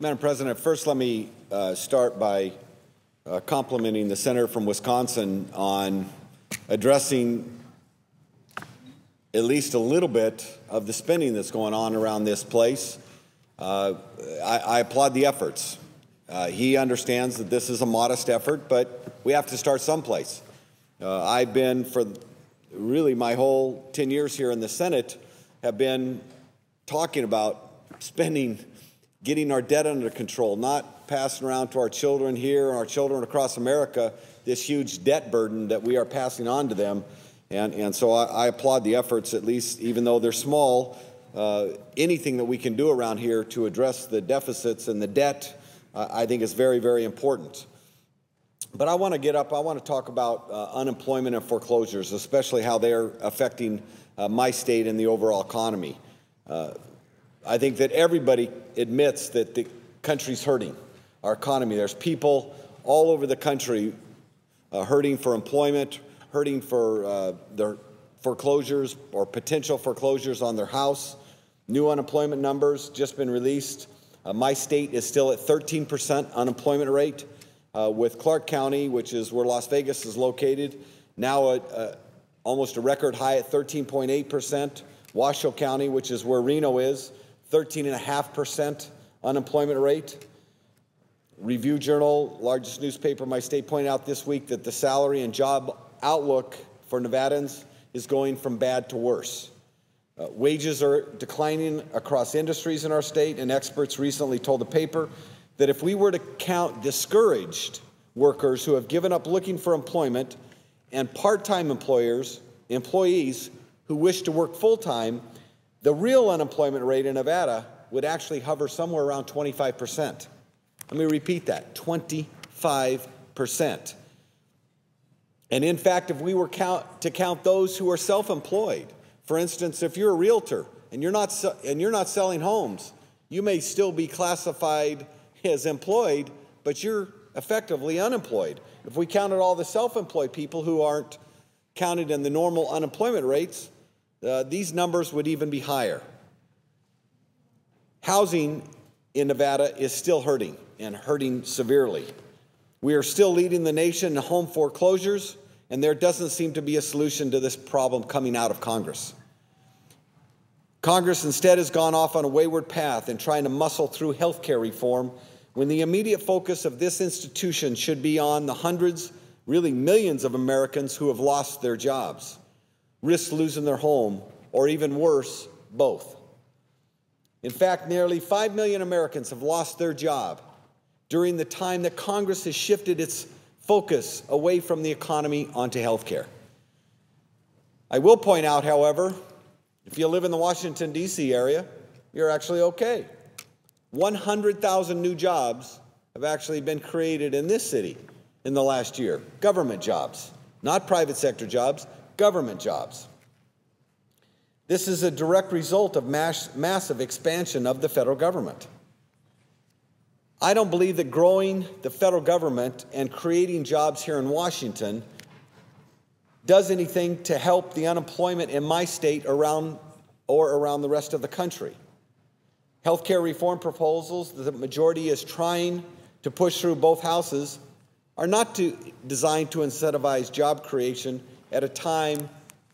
Madam President, first let me start by complimenting the senator from Wisconsin on addressing at least a little bit of the spending that's going on around this place. I applaud the efforts. He understands that this is a modest effort, but we have to start someplace. I've been, for really my whole 10 years here in the Senate, have been talking about spending, getting our debt under control, not passing around to our children here and our children across America this huge debt burden that we are passing on to them. And so I applaud the efforts, at least, even though they're small. Anything that we can do around here to address the deficits and the debt, I think is very, very important. But I want to talk about unemployment and foreclosures, especially how they're affecting my state and the overall economy. I think that everybody admits that the country's hurting, our economy. There's people all over the country hurting for employment, hurting for their foreclosures or potential foreclosures on their house. New unemployment numbers just been released. My state is still at 13% unemployment rate, with Clark County, which is where Las Vegas is located, now at almost a record high at 13.8%. Washoe County, which is where Reno is, 13.5% unemployment rate. Review Journal, largest newspaper in my state, pointed out this week that the salary and job outlook for Nevadans is going from bad to worse. Wages are declining across industries in our state, and experts recently told the paper that if we were to count discouraged workers who have given up looking for employment and part-time employees who wish to work full-time, the real unemployment rate in Nevada would actually hover somewhere around 25%. Let me repeat that, 25%. And in fact, if we were to count those who are self-employed, for instance, if you're a realtor and you're not selling homes, you may still be classified as employed, but you're effectively unemployed. If we counted all the self-employed people who aren't counted in the normal unemployment rates, these numbers would even be higher. Housing in Nevada is still hurting, and hurting severely. We are still leading the nation in home foreclosures, and there doesn't seem to be a solution to this problem coming out of Congress. Congress instead has gone off on a wayward path in trying to muscle through health care reform when the immediate focus of this institution should be on the hundreds, really millions of Americans who have lost their jobs, risk losing their home, or even worse, both. In fact, nearly 5 million Americans have lost their job during the time that Congress has shifted its focus away from the economy onto health care. I will point out, however, if you live in the Washington, D.C. area, you're actually okay. 100,000 new jobs have actually been created in this city in the last year. Government jobs, not private sector jobs, government jobs. This is a direct result of massive expansion of the federal government. I don't believe that growing the federal government and creating jobs here in Washington does anything to help the unemployment in my state around the rest of the country. Health care reform proposals that the majority is trying to push through both houses are not designed to incentivize job creation at a time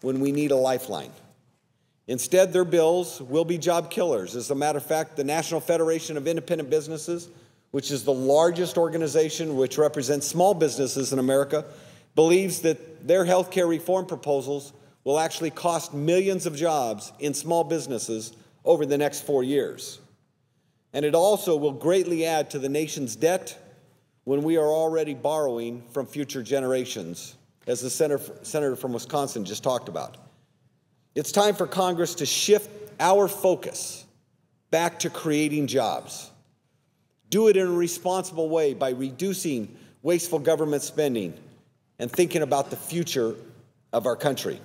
when we need a lifeline. Instead, their bills will be job killers. As a matter of fact, the National Federation of Independent Businesses, which is the largest organization which represents small businesses in America, believes that their health care reform proposals will actually cost millions of jobs in small businesses over the next 4 years. And it also will greatly add to the nation's debt when we are already borrowing from future generations, as the senator from Wisconsin just talked about. It's time for Congress to shift our focus back to creating jobs. Do it in a responsible way by reducing wasteful government spending and thinking about the future of our country.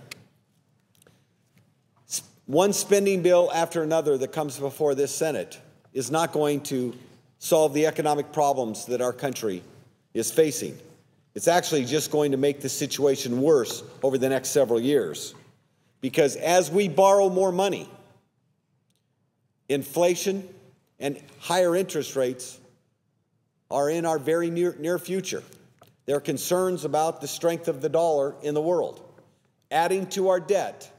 One spending bill after another that comes before this Senate is not going to solve the economic problems that our country is facing. It's actually just going to make the situation worse over the next several years. Because as we borrow more money, inflation and higher interest rates are in our very near future. There are concerns about the strength of the dollar in the world. Adding to our debt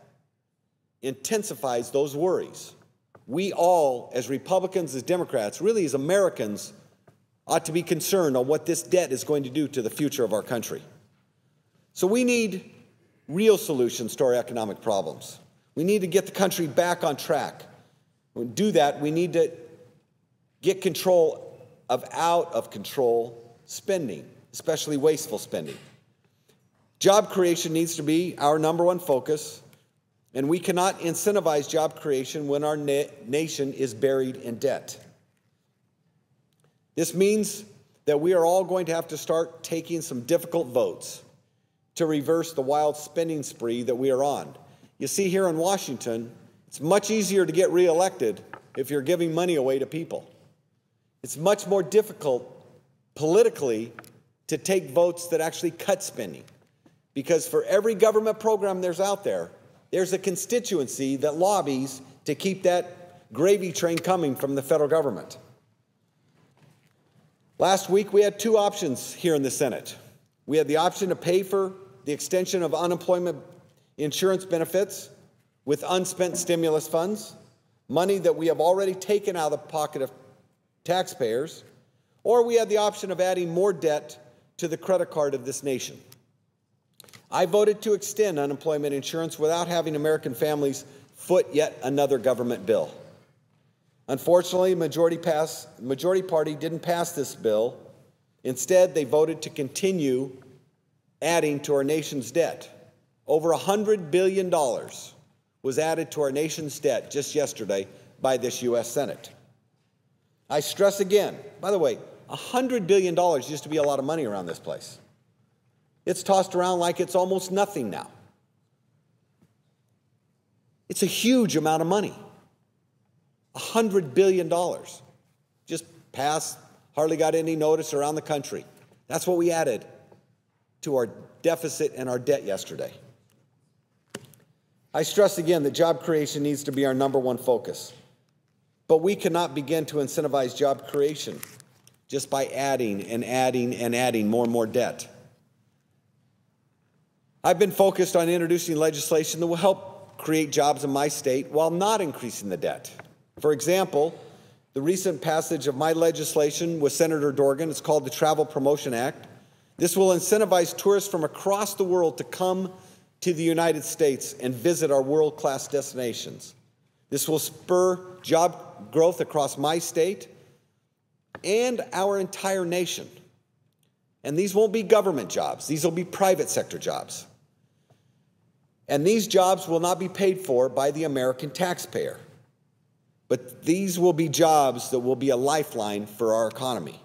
intensifies those worries. We all, as Republicans, as Democrats, really as Americans, ought to be concerned on what this debt is going to do to the future of our country. So we need real solutions to our economic problems. We need to get the country back on track. To do that, we need to get control of out-of-control spending, especially wasteful spending. Job creation needs to be our number one focus, and we cannot incentivize job creation when our nation is buried in debt. This means that we are all going to have to start taking some difficult votes to reverse the wild spending spree that we are on. You see, here in Washington, it's much easier to get reelected if you're giving money away to people. It's much more difficult politically to take votes that actually cut spending, because for every government program there's out there, there's a constituency that lobbies to keep that gravy train coming from the federal government. Last week, we had two options here in the Senate. We had the option to pay for the extension of unemployment insurance benefits with unspent stimulus funds, money that we have already taken out of the pocket of taxpayers, or we had the option of adding more debt to the credit card of this nation. I voted to extend unemployment insurance without having American families foot yet another government bill. Unfortunately, the majority party didn't pass this bill. Instead, they voted to continue adding to our nation's debt. Over $100 billion was added to our nation's debt just yesterday by this U.S. Senate. I stress again, by the way, $100 billion used to be a lot of money around this place. It's tossed around like it's almost nothing now. It's a huge amount of money. $100 billion. Just passed, hardly got any notice around the country. That's what we added to our deficit and our debt yesterday. I stress again that job creation needs to be our number one focus. But we cannot begin to incentivize job creation just by adding and adding and adding more and more debt. I've been focused on introducing legislation that will help create jobs in my state while not increasing the debt. For example, the recent passage of my legislation with Senator Dorgan, it's called the Travel Promotion Act. This will incentivize tourists from across the world to come to the United States and visit our world-class destinations. This will spur job growth across my state and our entire nation. And these won't be government jobs. These will be private sector jobs. And these jobs will not be paid for by the American taxpayer. But these will be jobs that will be a lifeline for our economy.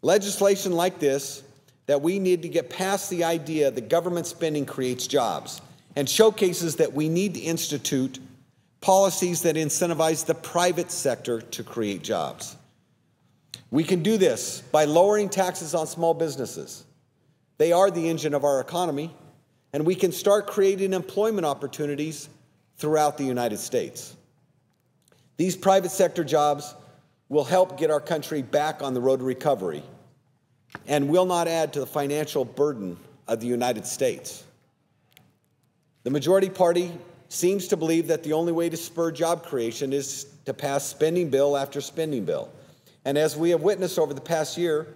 Legislation like this, that we need to get past the idea that government spending creates jobs, and showcases that we need to institute policies that incentivize the private sector to create jobs. We can do this by lowering taxes on small businesses. They are the engine of our economy, and we can start creating employment opportunities throughout the United States. These private sector jobs will help get our country back on the road to recovery and will not add to the financial burden of the United States. The majority party seems to believe that the only way to spur job creation is to pass spending bill after spending bill. And as we have witnessed over the past year,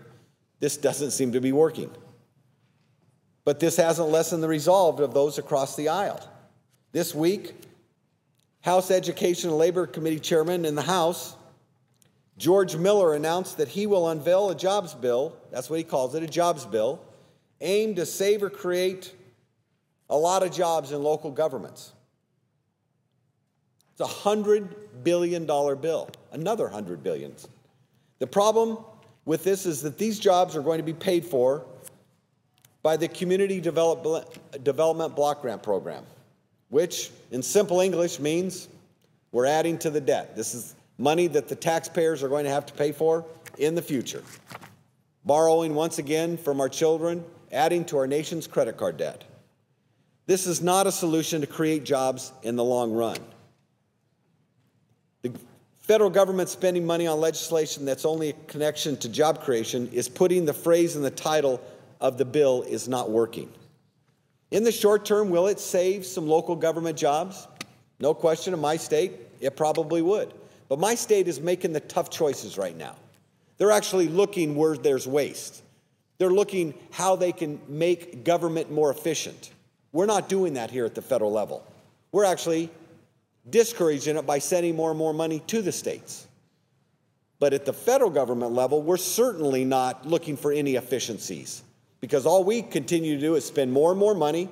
this doesn't seem to be working. But this hasn't lessened the resolve of those across the aisle. This week, House Education and Labor Committee Chairman in the House, George Miller, announced that he will unveil a jobs bill, that's what he calls it, a jobs bill, aimed to save or create a lot of jobs in local governments. It's a $100 billion bill, another $100 billion. The problem with this is that these jobs are going to be paid for by the Community Development Block Grant Program, which in simple English means we're adding to the debt. This is money that the taxpayers are going to have to pay for in the future. Borrowing once again from our children, adding to our nation's credit card debt. This is not a solution to create jobs in the long run. The Federal government spending money on legislation that's only a connection to job creation is putting the phrase in the title of the bill is not working. In the short term, will it save some local government jobs? No question, in my state, it probably would. But my state is making the tough choices right now. They're actually looking where there's waste. They're looking how they can make government more efficient. We're not doing that here at the federal level. We're actually discouraging it by sending more and more money to the states. But at the federal government level, we're certainly not looking for any efficiencies, because all we continue to do is spend more and more money,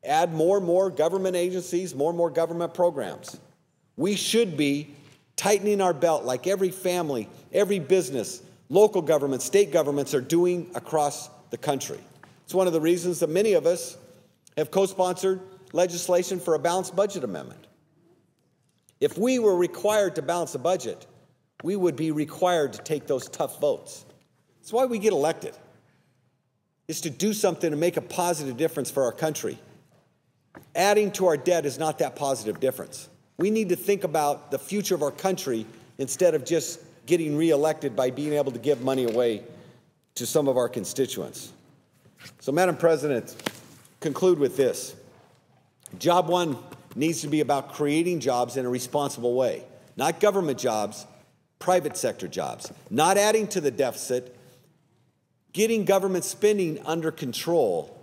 add more and more government agencies, more and more government programs. We should be tightening our belt like every family, every business, local governments, state governments are doing across the country. It's one of the reasons that many of us have co-sponsored legislation for a balanced budget amendment. If we were required to balance the budget, we would be required to take those tough votes. That's why we get elected, is to do something to make a positive difference for our country. Adding to our debt is not that positive difference. We need to think about the future of our country instead of just getting reelected by being able to give money away to some of our constituents. So, Madam President, conclude with this. Job one needs to be about creating jobs in a responsible way, not government jobs, private sector jobs, not adding to the deficit, getting government spending under control,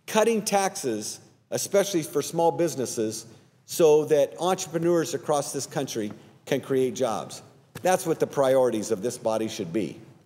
cutting taxes, especially for small businesses, so that entrepreneurs across this country can create jobs. That's what the priorities of this body should be.